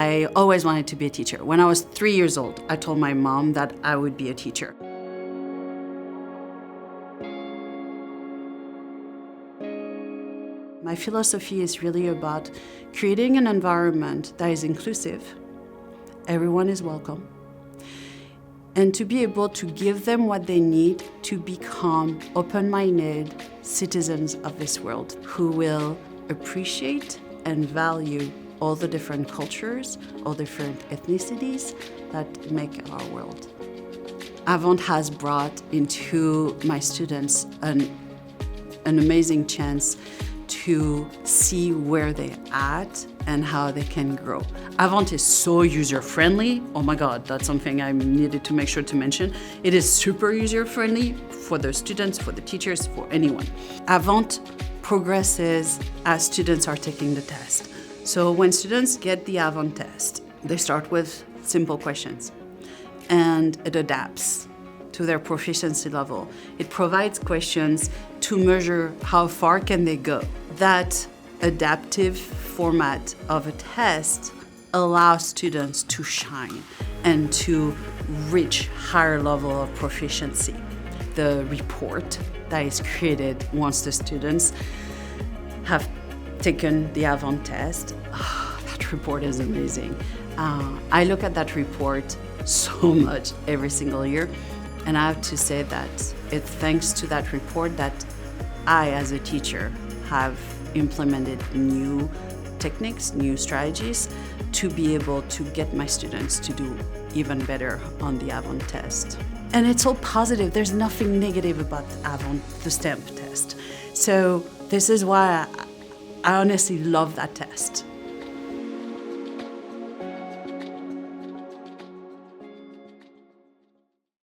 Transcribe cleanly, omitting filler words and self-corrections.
I always wanted to be a teacher. When I was 3 years old, I told my mom that I would be a teacher. My philosophy is really about creating an environment that is inclusive. Everyone is welcome. And to be able to give them what they need to become open-minded citizens of this world who will appreciate and value all the different cultures, all different ethnicities that make our world. Avant has brought into my students an amazing chance to see where they're at and how they can grow. Avant is so user-friendly. Oh my God, that's something I needed to make sure to mention. It is super user-friendly for the students, for the teachers, for anyone. Avant progresses as students are taking the test. So when students get the Avant test, they start with simple questions and it adapts to their proficiency level. It provides questions to measure how far can they go. That adaptive format of a test allows students to shine and to reach higher level of proficiency. The report that is created once the students have taken the Avant test, that report is amazing. I look at that report so much every single year, and I have to say that it's thanks to that report that I, as a teacher, have implemented new techniques, new strategies to be able to get my students to do even better on the Avant test. And it's all positive. There's nothing negative about Avant, the STAMP test. So this is why I honestly love that test.